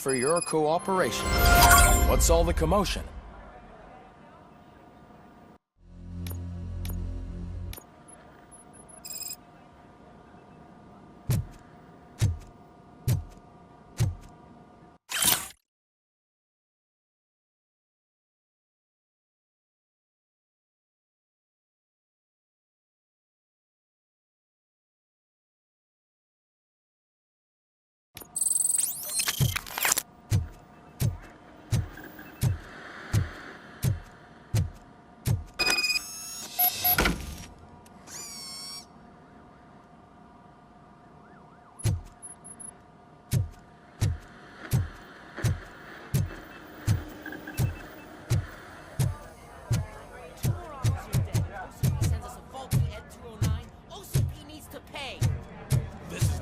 for your cooperation. What's all the commotion?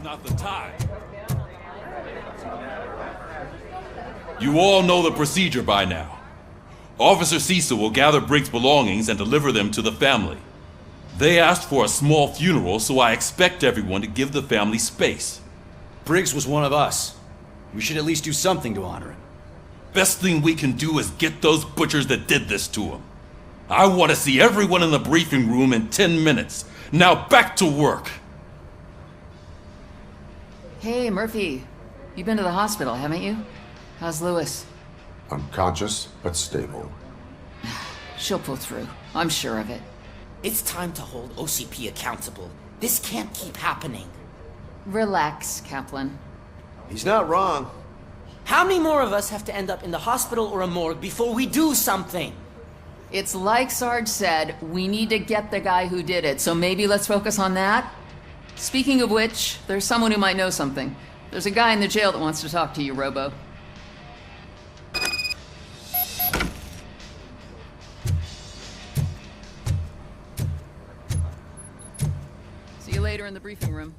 Not the time. You all know the procedure by now. Officer Cecil will gather Briggs' belongings and deliver them to the family. They asked for a small funeral, so I expect everyone to give the family space. Briggs was one of us. We should at least do something to honor him. Best thing we can do is get those butchers that did this to him. I want to see everyone in the briefing room in 10 minutes. Now back to work. Hey, Murphy. You've been to the hospital, haven't you? How's Lewis? Unconscious, but stable. She'll pull through. I'm sure of it. It's time to hold OCP accountable. This can't keep happening. Relax, Kaplan. He's not wrong. How many more of us have to end up in the hospital or a morgue before we do something? It's like Sarge said, we need to get the guy who did it, so maybe let's focus on that? Speaking of which, there's someone who might know something. There's a guy in the jail that wants to talk to you, Robo. See you later in the briefing room.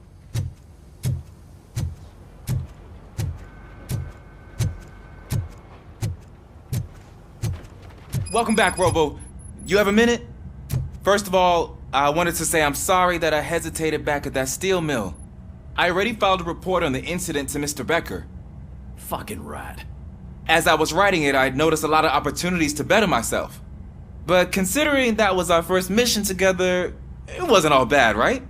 Welcome back, Robo. You have a minute? First of all, I wanted to say I'm sorry that I hesitated back at that steel mill. I already filed a report on the incident to Mr. Becker. Fucking rad. As I was writing it, I'd noticed a lot of opportunities to better myself. But considering that was our first mission together, it wasn't all bad, right?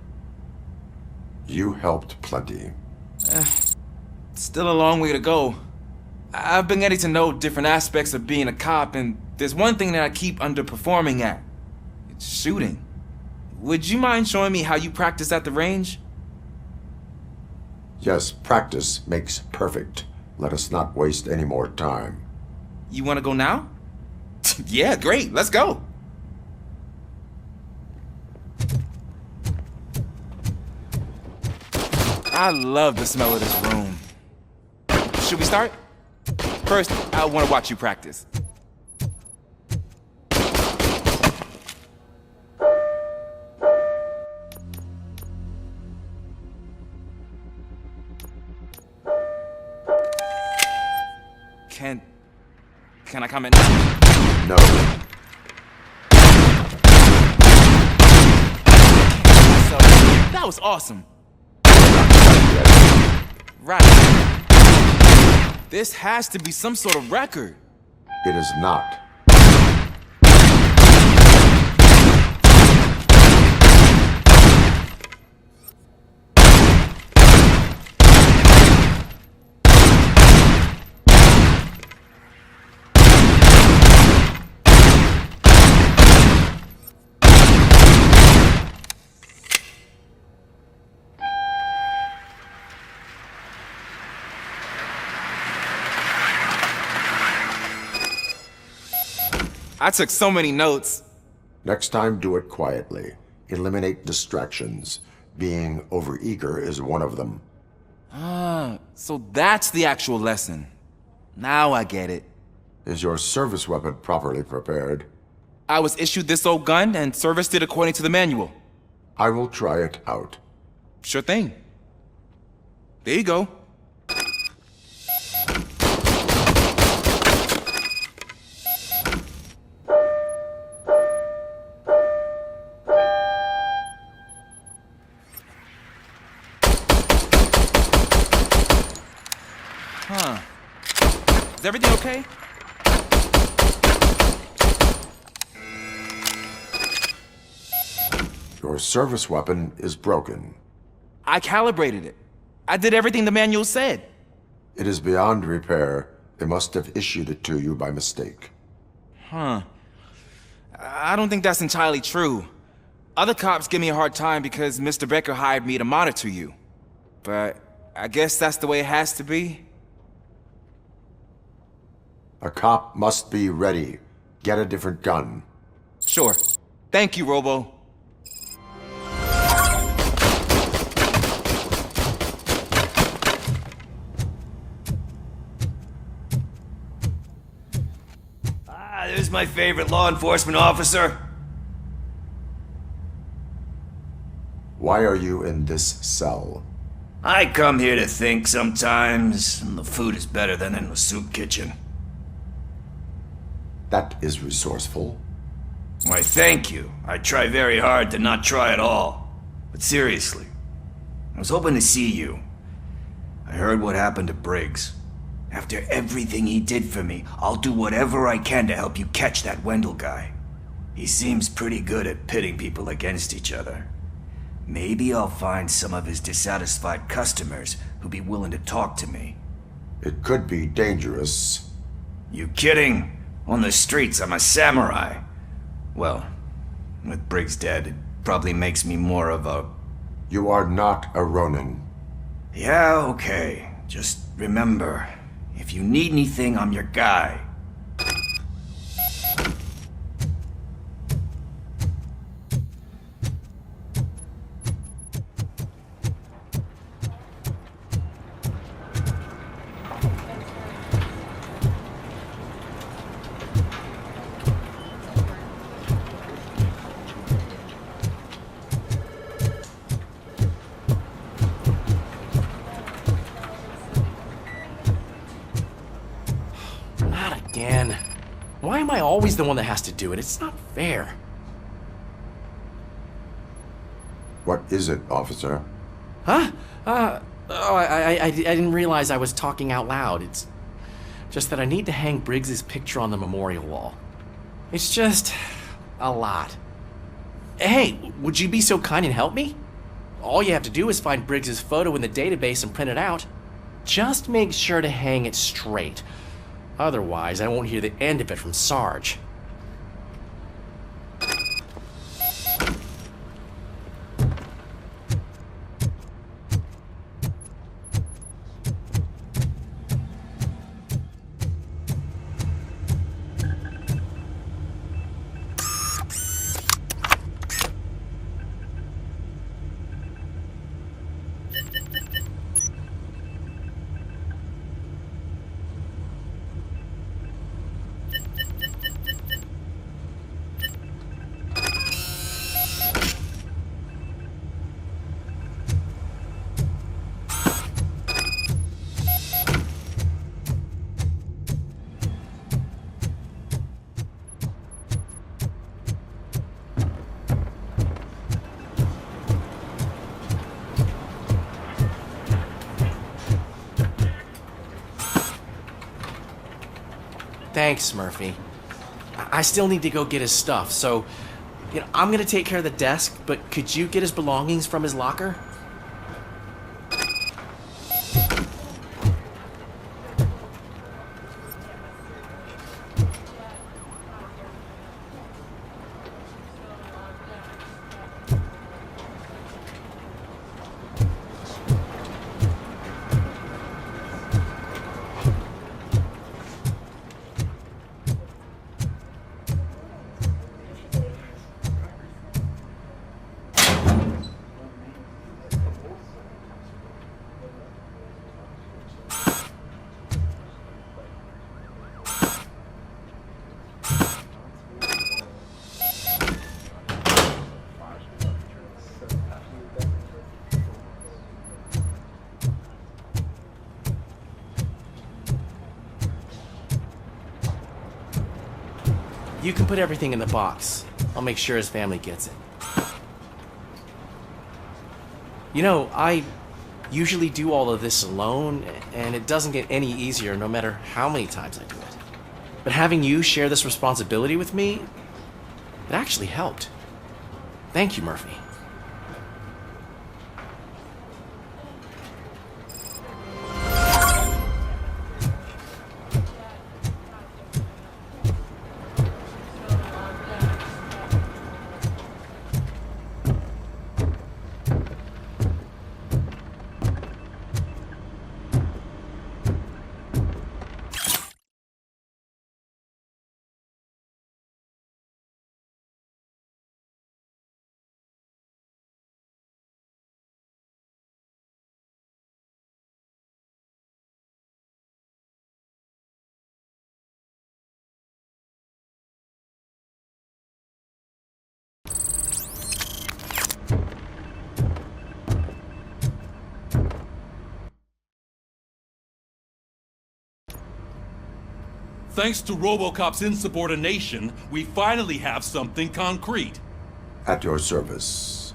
You helped plenty. Still a long way to go. I've been getting to know different aspects of being a cop, and there's one thing that I keep underperforming at. It's shooting. Would you mind showing me how you practice at the range? Yes, practice makes perfect. Let us not waste any more time. You want to go now? Yeah, great. Let's go. I love the smell of this room. Should we start? First, I want to watch you practice. Can I comment now? No. That was awesome. Right. This has to be some sort of record. It is not. I took so many notes. Next time, do it quietly. Eliminate distractions. Being overeager is one of them. So that's the actual lesson. Now I get it. Is your service weapon properly prepared? I was issued this old gun and serviced it according to the manual. I will try it out. Sure thing. There you go. Is everything okay? Your service weapon is broken. I calibrated it. I did everything the manual said. It is beyond repair. They must have issued it to you by mistake. Huh. I don't think that's entirely true. Other cops give me a hard time because Mr. Becker hired me to monitor you. But I guess that's the way it has to be. A cop must be ready. Get a different gun. Sure. Thank you, Robo. There's my favorite law enforcement officer. Why are you in this cell? I come here to think sometimes, and the food is better than in the soup kitchen. That is resourceful. Why, thank you. I try very hard to not try at all. But seriously, I was hoping to see you. I heard what happened to Briggs. After everything he did for me, I'll do whatever I can to help you catch that Wendell guy. He seems pretty good at pitting people against each other. Maybe I'll find some of his dissatisfied customers who'd be willing to talk to me. It could be dangerous. You kidding? On the streets, I'm a samurai. Well, with Briggs dead, it probably makes me more of a... You are not a Ronin. Yeah, okay. Just remember, if you need anything, I'm your guy. Again. Why am I always the one that has to do it? It's not fair. What is it, officer? Huh? I didn't realize I was talking out loud. It's just that I need to hang Briggs's picture on the memorial wall. It's just a lot. Hey, would you be so kind and help me? All you have to do is find Briggs's photo in the database and print it out. Just make sure to hang it straight. Otherwise, I won't hear the end of it from Sarge. Thanks, Murphy. I still need to go get his stuff, so, I'm gonna take care of the desk, but could you get his belongings from his locker? You can put everything in the box. I'll make sure his family gets it. usually do all of this alone, and it doesn't get any easier no matter how many times I do it. But having you share this responsibility with me, it actually helped. Thank you, Murphy. Thanks to RoboCop's insubordination, we finally have something concrete. At your service.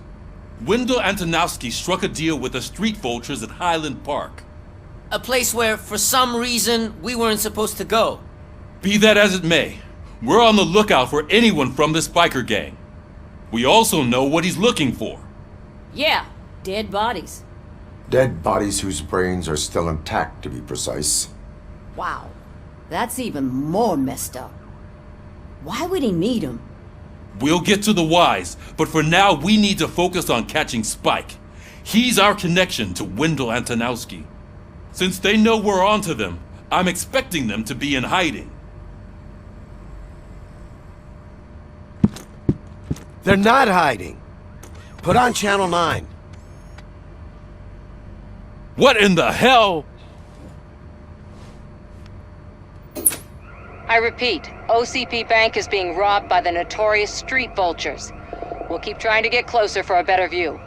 Wendell Antonowski struck a deal with the street vultures at Highland Park. A place where, for some reason, we weren't supposed to go. Be that as it may, we're on the lookout for anyone from this biker gang. We also know what he's looking for. Yeah, dead bodies. Dead bodies whose brains are still intact, to be precise. Wow, that's even more messed up. Why would he need them? We'll get to the whys, but for now we need to focus on catching Spike. He's our connection to Wendell Antonowski. Since they know we're onto them, I'm expecting them to be in hiding. They're not hiding. Put on Channel 9. What in the hell? I repeat, OCP Bank is being robbed by the notorious street vultures. We'll keep trying to get closer for a better view.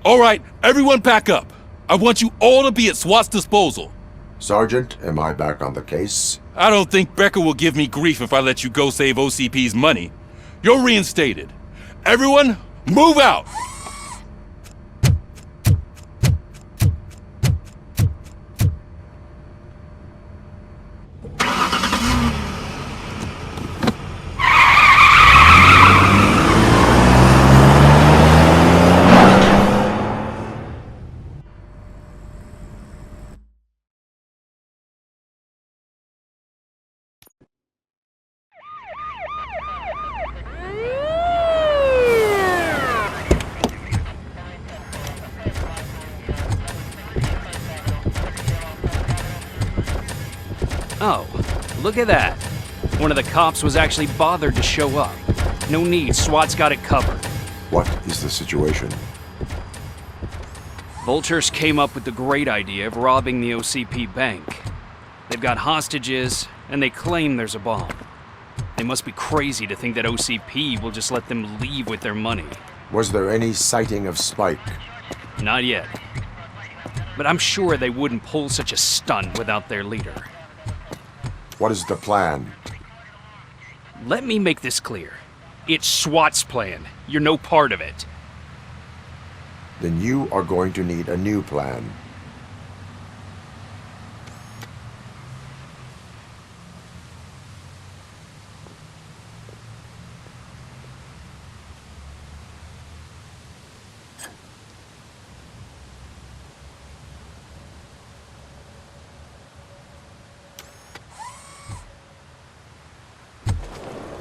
All right, everyone pack up. I want you all to be at SWAT's disposal. Sergeant, am I back on the case? I don't think Becker will give me grief if I let you go save OCP's money. You're reinstated. Everyone, move out! Oh, look at that. One of the cops was actually bothered to show up. No need, SWAT's got it covered. What is the situation? Vultures came up with the great idea of robbing the OCP bank. They've got hostages, and they claim there's a bomb. They must be crazy to think that OCP will just let them leave with their money. Was there any sighting of Spike? Not yet. But I'm sure they wouldn't pull such a stunt without their leader. What is the plan? Let me make this clear. It's SWAT's plan. You're no part of it. Then you are going to need a new plan.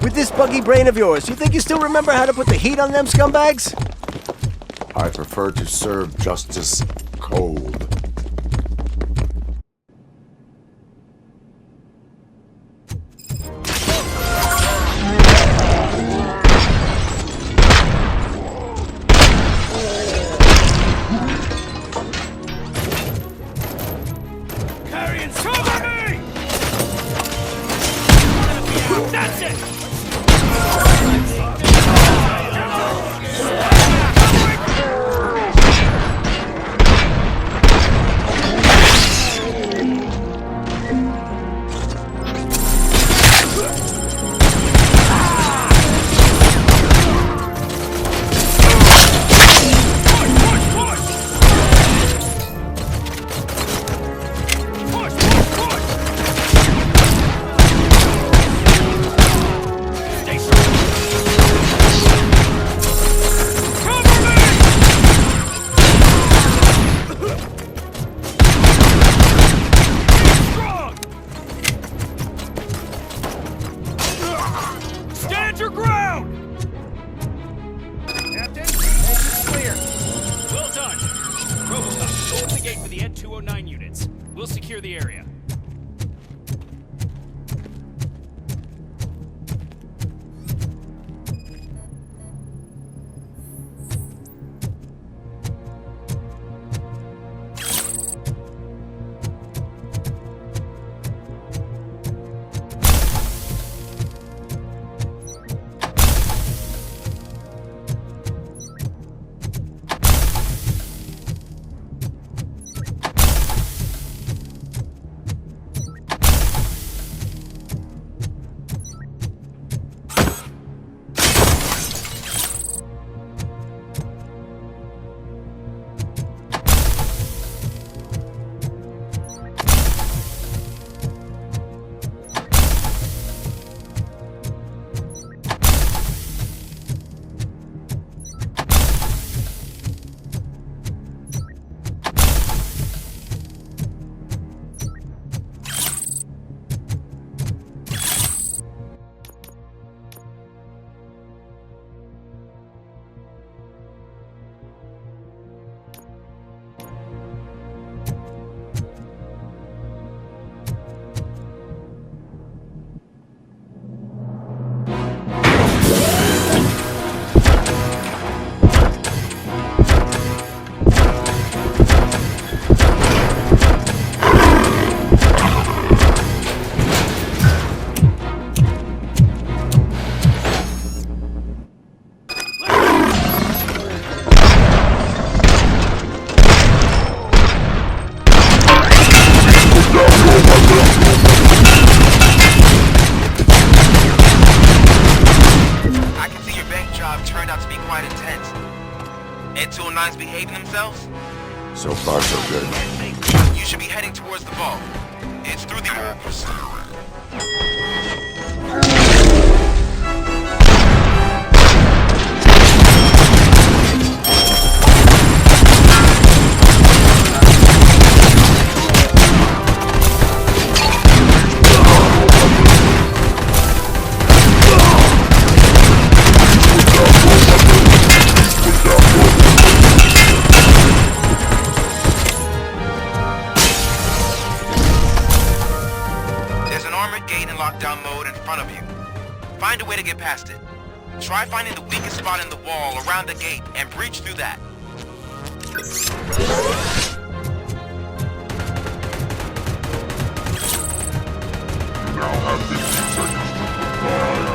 With this buggy brain of yours, you think you still remember how to put the heat on them scumbags? I prefer to serve justice cold. That's it! We'll secure the area. So far, so good. You should be heading towards the vault. It's through the old procedure. Lockdown mode in front of you. Find a way to get past it. Try finding the weakest spot in the wall around the gate and breach through that. You now have 15 seconds to comply.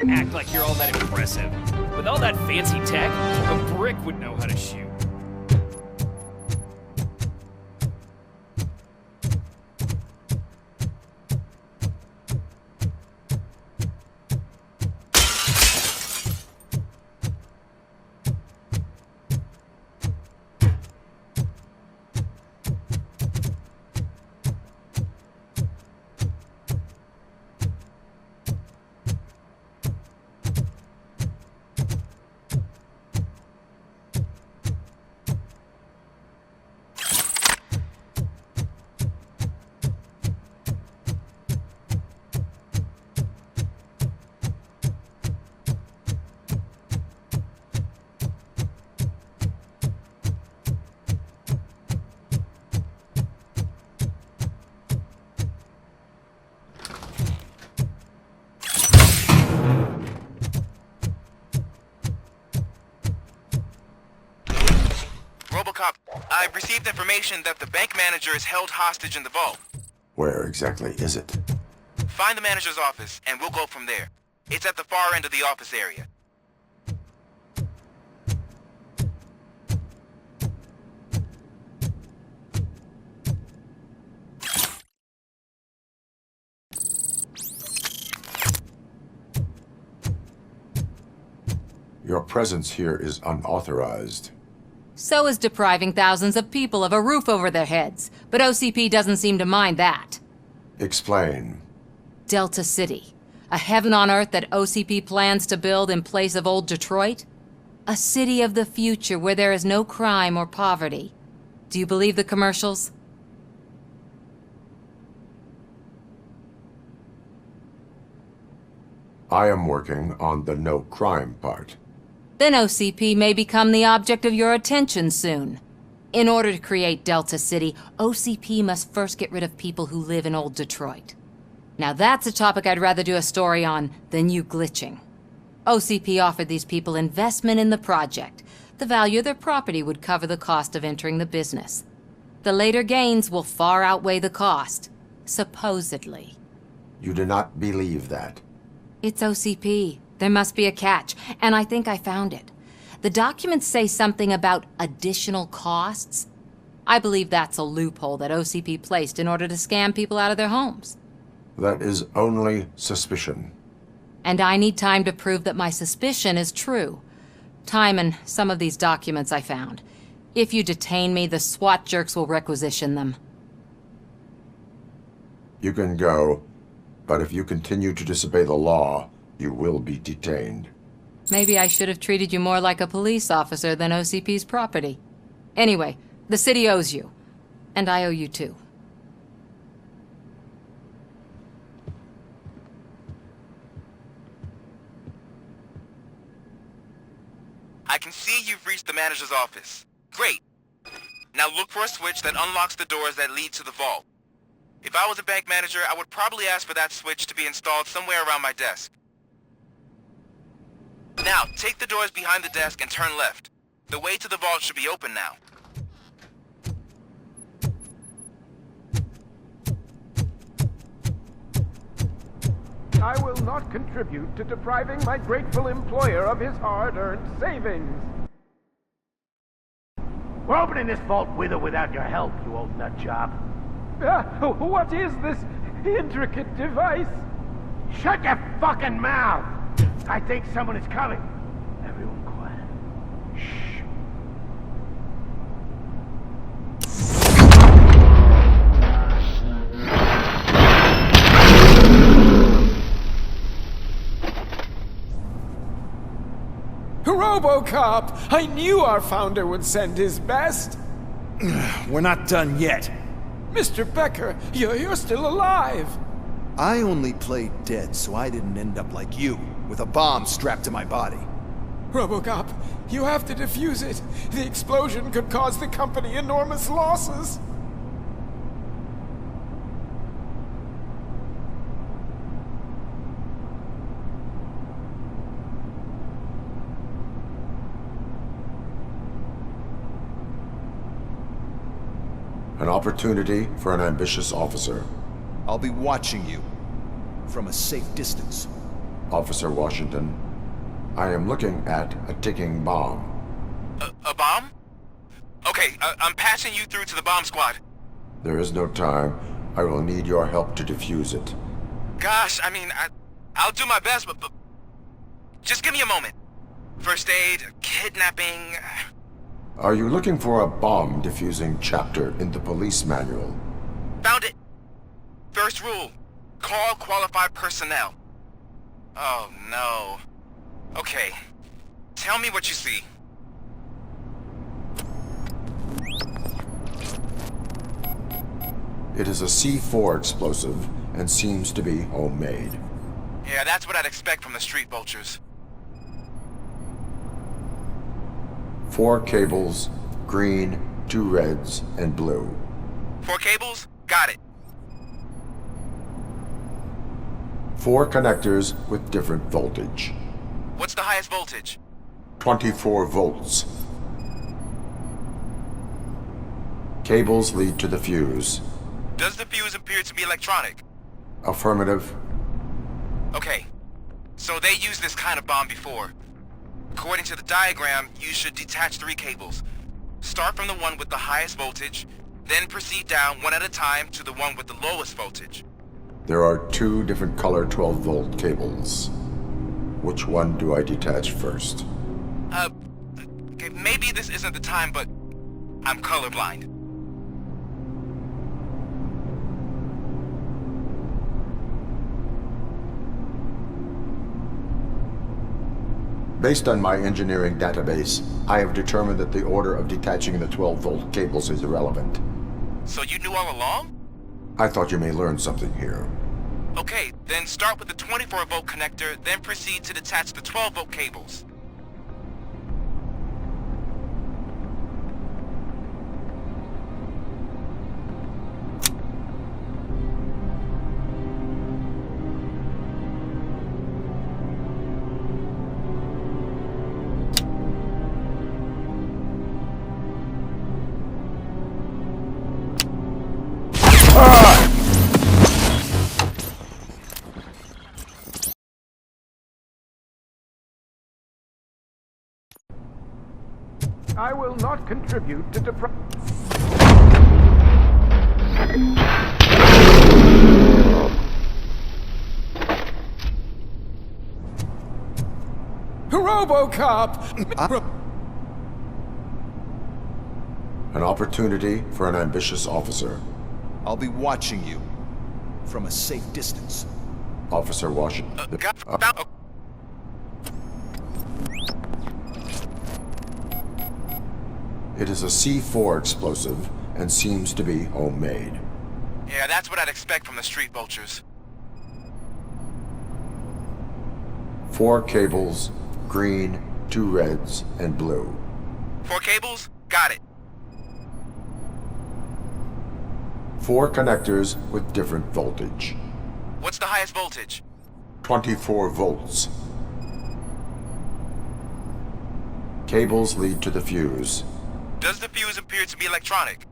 Act like you're all that impressive. With all that fancy tech, a brick would know how to shoot. RoboCop, I've received information that the bank manager is held hostage in the vault. Where exactly is it? Find the manager's office, and we'll go from there. It's at the far end of the office area. Your presence here is unauthorized. So is depriving thousands of people of a roof over their heads, but OCP doesn't seem to mind that. Explain. Delta City, a heaven on earth that OCP plans to build in place of old Detroit? A city of the future where there is no crime or poverty. Do you believe the commercials? I am working on the no crime part. Then OCP may become the object of your attention soon. In order to create Delta City, OCP must first get rid of people who live in old Detroit. Now that's a topic I'd rather do a story on than you glitching. OCP offered these people investment in the project. The value of their property would cover the cost of entering the business. The later gains will far outweigh the cost, supposedly. You do not believe that. It's OCP. There must be a catch, and I think I found it. The documents say something about additional costs. I believe that's a loophole that OCP placed in order to scam people out of their homes. That is only suspicion. And I need time to prove that my suspicion is true. Time and some of these documents I found. If you detain me, the SWAT jerks will requisition them. You can go, but if you continue to disobey the law, you will be detained. Maybe I should have treated you more like a police officer than OCP's property. Anyway, the city owes you. And I owe you too. I can see you've reached the manager's office. Great. Now look for a switch that unlocks the doors that lead to the vault. If I was a bank manager, I would probably ask for that switch to be installed somewhere around my desk. Now, take the doors behind the desk and turn left. The way to the vault should be open now. I will not contribute to depriving my grateful employer of his hard-earned savings. We're opening this vault with or without your help, you old nutjob. What is this intricate device? Shut your fucking mouth! I think someone is coming. Everyone quiet. Shh. RoboCop! I knew our founder would send his best. We're not done yet. Mr. Becker, you're still alive. I only played dead so I didn't end up like you, with a bomb strapped to my body. RoboCop, you have to defuse it. The explosion could cause the company enormous losses. An opportunity for an ambitious officer. I'll be watching you from a safe distance. Officer Washington, I am looking at a ticking bomb. A bomb? Okay, I'm passing you through to the bomb squad. There is no time. I will need your help to defuse it. Gosh, I mean, I'll do my best, but just give me a moment. First aid, kidnapping... Are you looking for a bomb defusing chapter in the police manual? Found it. First rule, call qualified personnel. Oh no. Okay, tell me what you see. It is a C4 explosive and seems to be homemade. Yeah, that's what I'd expect from the street vultures. 4 cables, green, 2 reds, and blue. 4 cables? Got it. 4 connectors with different voltage. What's the highest voltage? 24 volts. Cables lead to the fuse. Does the fuse appear to be electronic? Affirmative. Okay. So they used this kind of bomb before. According to the diagram, you should detach 3 cables. Start from the one with the highest voltage, then proceed down one at a time to the one with the lowest voltage. There are 2 different color 12-volt cables. Which one do I detach first? Okay, maybe this isn't the time, but I'm colorblind. Based on my engineering database, I have determined that the order of detaching the 12-volt cables is irrelevant. So you knew all along? I thought you may learn something here. Okay, then start with the 24-volt connector, then proceed to detach the 12-volt cables. I will not contribute to RoboCop! An opportunity for an ambitious officer. I'll be watching you from a safe distance. Officer Washington. It is a C4 explosive and seems to be homemade. Yeah, that's what I'd expect from the street vultures. 4 cables, green, 2 reds, and blue. 4 cables? Got it. 4 connectors with different voltage. What's the highest voltage? 24 volts. Cables lead to the fuse. Does the fuse appear to be electronic?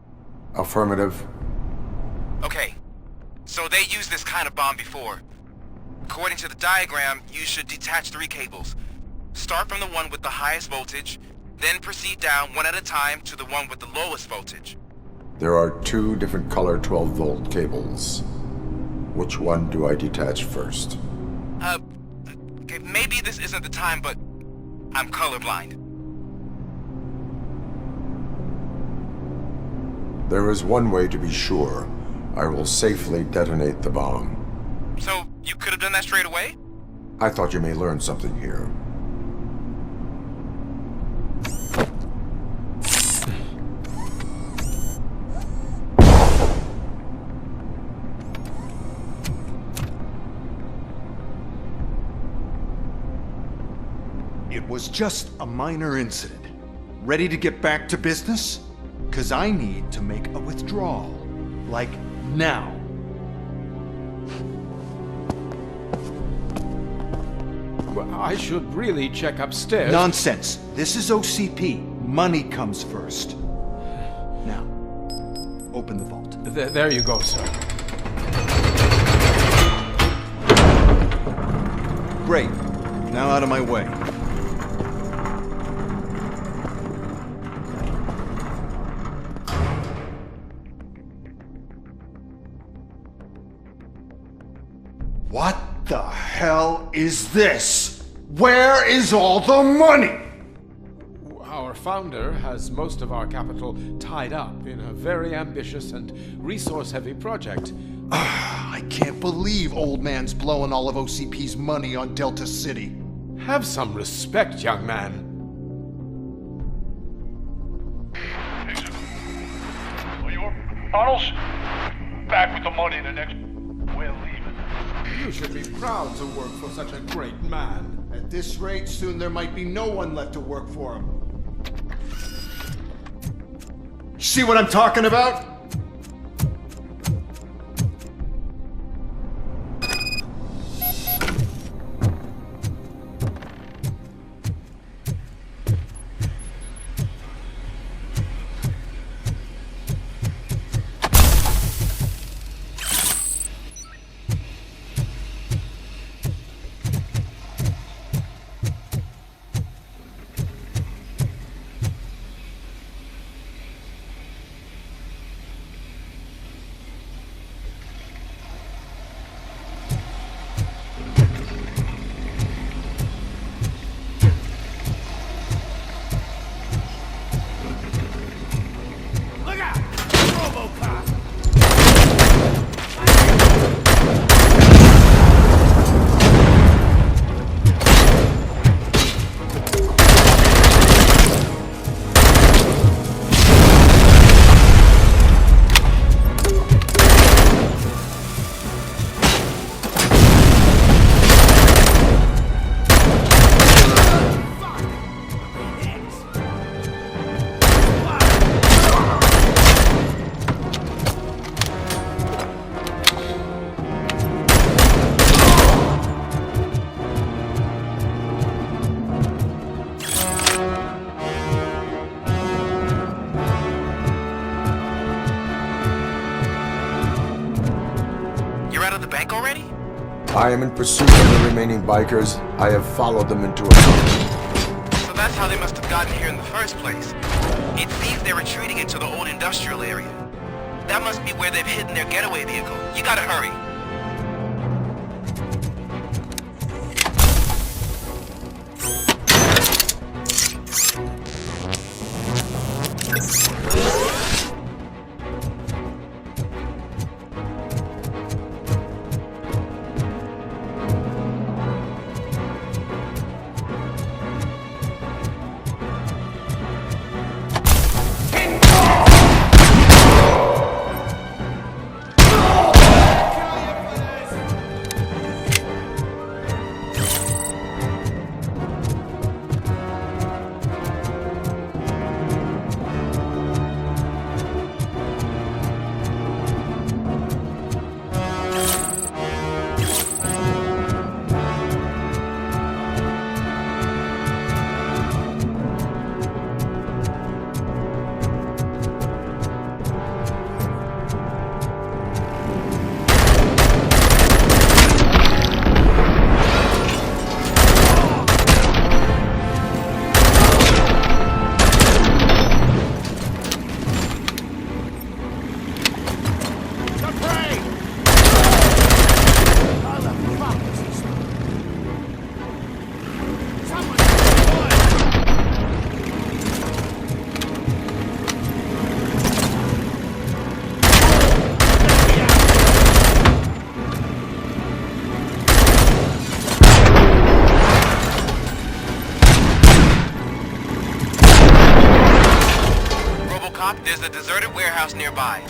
Affirmative. Okay. So they used this kind of bomb before. According to the diagram, you should detach 3 cables. Start from the one with the highest voltage, then proceed down one at a time to the one with the lowest voltage. There are 2 different color 12-volt cables. Which one do I detach first? Okay, maybe this isn't the time, but I'm colorblind. There is one way to be sure. I will safely detonate the bomb. So, you could have done that straight away? I thought you may learn something here. It was just a minor incident. Ready to get back to business? 'Cause I need to make a withdrawal. Like, now. Well, I should really check upstairs. Nonsense. This is OCP. Money comes first. Now, open the vault. There you go, sir. Great. Now out of my way. What the hell is this? Where is all the money? Our founder has most of our capital tied up in a very ambitious and resource-heavy project. I can't believe old man's blowing all of OCP's money on Delta City. Have some respect, young man. Arnold's back with the money in the next... We're leaving. You should be proud to work for such a great man. At this rate, soon there might be no one left to work for him. See what I'm talking about? I am in pursuit of the remaining bikers. I have followed them into a tunnel. So that's how they must have gotten here in the first place. It seems they're retreating into the old industrial area. That must be where they've hidden their getaway vehicle. You gotta hurry. There's a deserted warehouse nearby.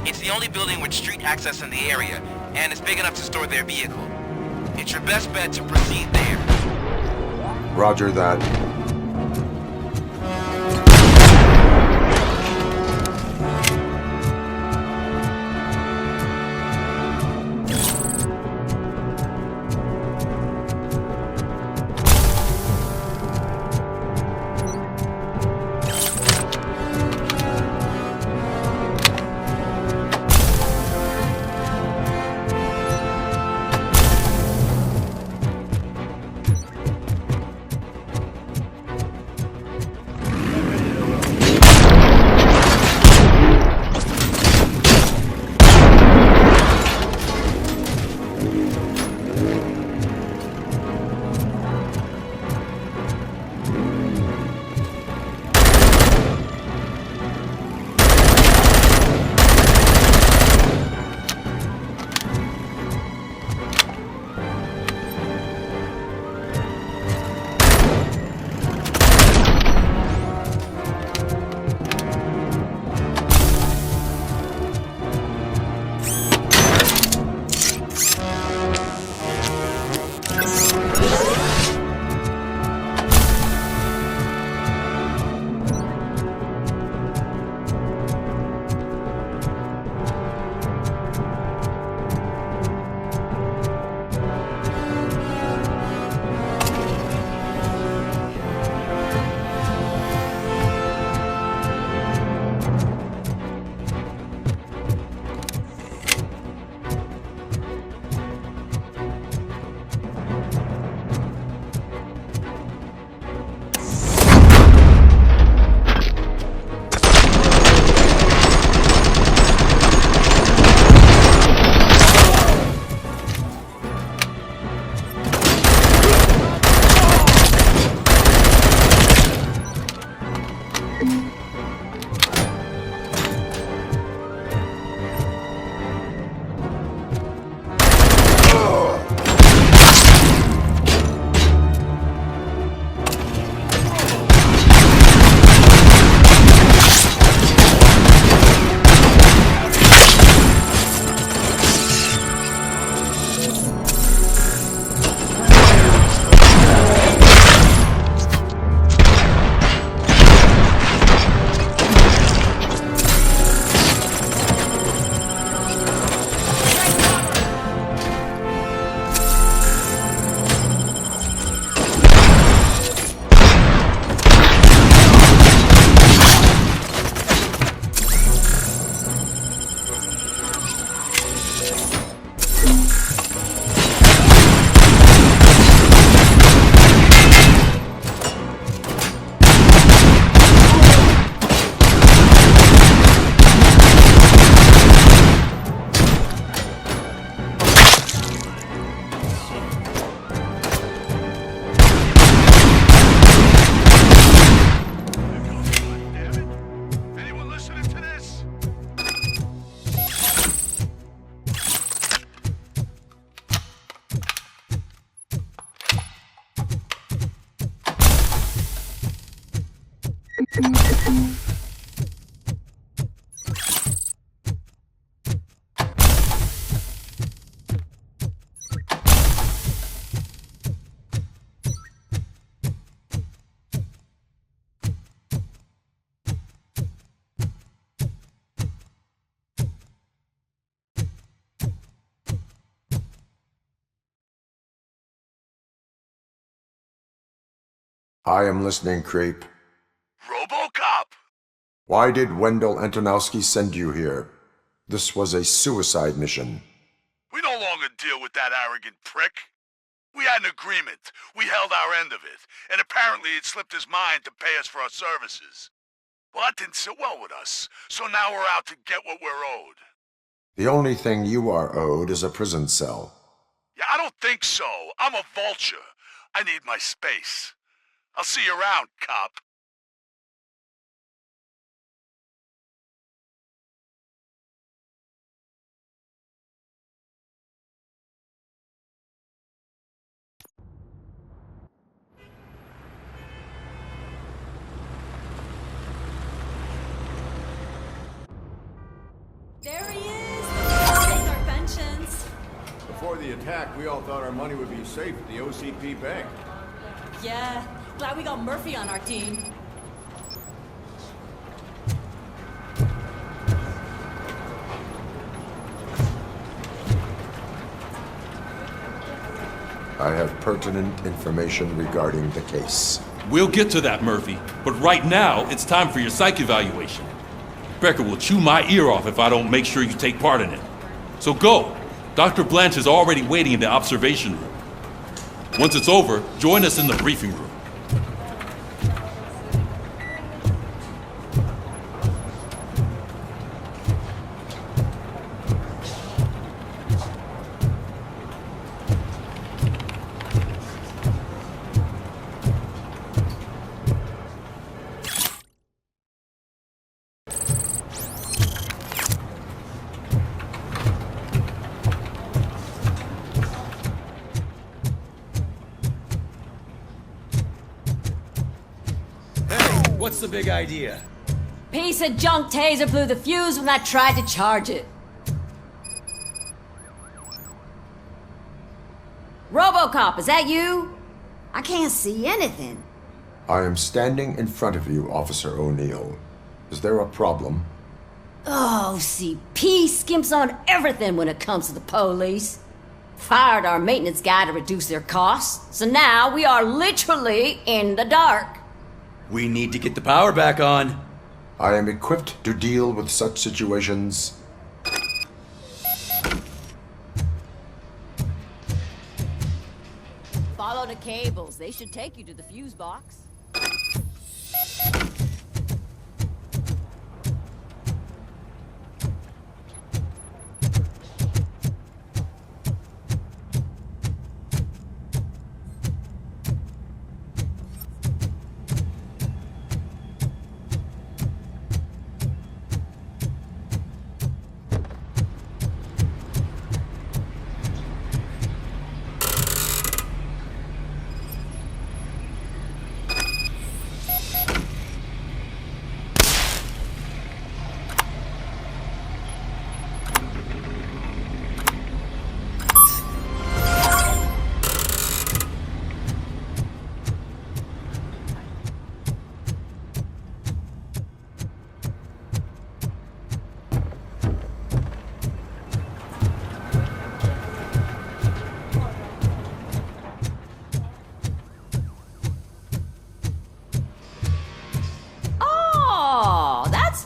It's the only building with street access in the area, and it's big enough to store their vehicle. It's your best bet to proceed there. Roger that. I am listening, creep. RoboCop! Why did Wendell Antonowski send you here? This was a suicide mission. We no longer deal with that arrogant prick. We had an agreement. We held our end of it, and apparently it slipped his mind to pay us for our services. Well, that didn't sit well with us, so now we're out to get what we're owed. The only thing you are owed is a prison cell. Yeah, I don't think so. I'm a vulture. I need my space. I'll see you around, cop. There he is! Take our pensions. Before the attack, we all thought our money would be safe at the OCP bank. Yeah, glad we got Murphy on our team. I have pertinent information regarding the case. We'll get to that, Murphy. But right now, it's time for your psych evaluation. Becker will chew my ear off if I don't make sure you take part in it. So go. Dr. Blanche is already waiting in the observation room. Once it's over, join us in the briefing room. What's the big idea? Piece of junk taser blew the fuse when I tried to charge it. RoboCop, is that you? I can't see anything. I am standing in front of you, Officer O'Neill. Is there a problem? Oh, CP skimps on everything when it comes to the police. Fired our maintenance guy to reduce their costs, so now we are literally in the dark. We need to get the power back on. I am equipped to deal with such situations. Follow the cables. They should take you to the fuse box.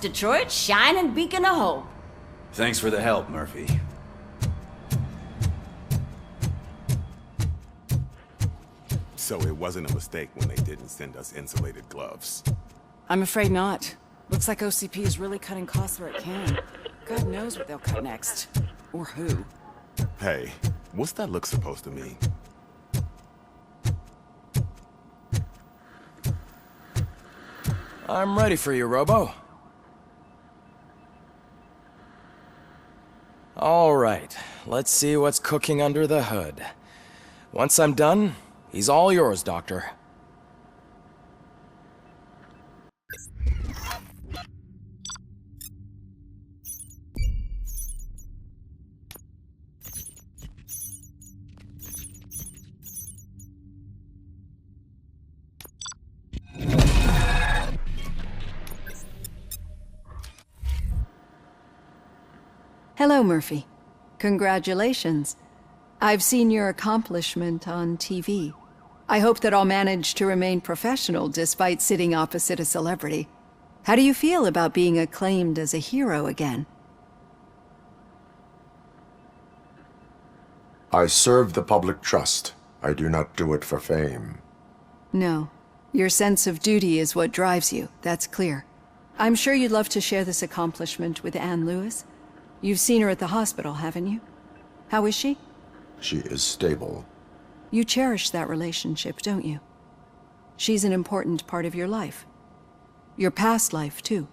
Detroit's shining beacon of hope. Thanks for the help, Murphy. So it wasn't a mistake when they didn't send us insulated gloves. I'm afraid not. Looks like OCP is really cutting costs where it can. God knows what they'll cut next. Or who. Hey, what's that look supposed to mean? I'm ready for you, Robo. All right, let's see what's cooking under the hood. Once I'm done, he's all yours, Doctor. Hello, Murphy. Congratulations. I've seen your accomplishment on TV. I hope that I'll manage to remain professional despite sitting opposite a celebrity. How do you feel about being acclaimed as a hero again? I serve the public trust. I do not do it for fame. No. Your sense of duty is what drives you, that's clear. I'm sure you'd love to share this accomplishment with Anne Lewis. You've seen her at the hospital, haven't you? How is she? She is stable. You cherish that relationship, don't you? She's an important part of your life. Your past life, too.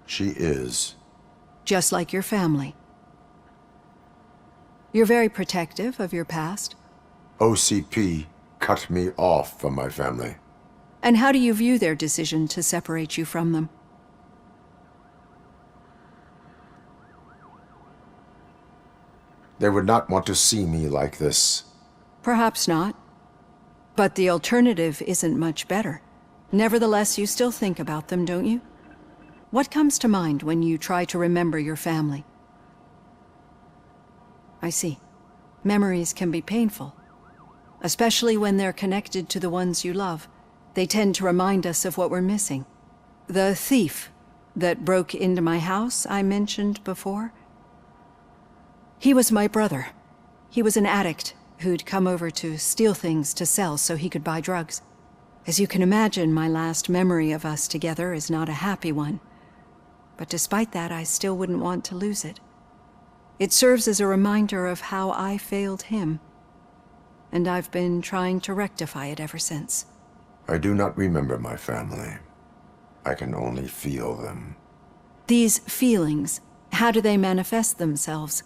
She is. Just like your family. You're very protective of your past. OCP cut me off from my family. And how do you view their decision to separate you from them? They would not want to see me like this. Perhaps not. But the alternative isn't much better. Nevertheless, you still think about them, don't you? What comes to mind when you try to remember your family? I see. Memories can be painful. Especially when they're connected to the ones you love. They tend to remind us of what we're missing. The thief that broke into my house I mentioned before? He was my brother. He was an addict who'd come over to steal things to sell so he could buy drugs. As you can imagine, my last memory of us together is not a happy one. But despite that, I still wouldn't want to lose it. It serves as a reminder of how I failed him. And I've been trying to rectify it ever since. I do not remember my family. I can only feel them. These feelings, how do they manifest themselves?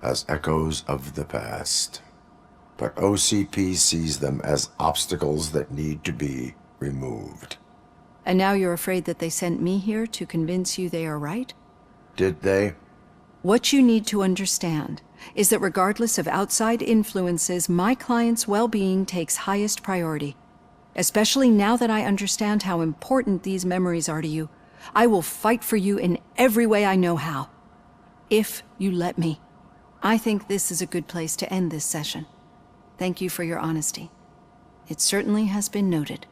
As echoes of the past. But OCP sees them as obstacles that need to be removed. And now you're afraid that they sent me here to convince you they are right? Did they? What you need to understand is that regardless of outside influences, my client's well-being takes highest priority. Especially now that I understand how important these memories are to you, I will fight for you in every way I know how. If you let me. I think this is a good place to end this session. Thank you for your honesty. It certainly has been noted.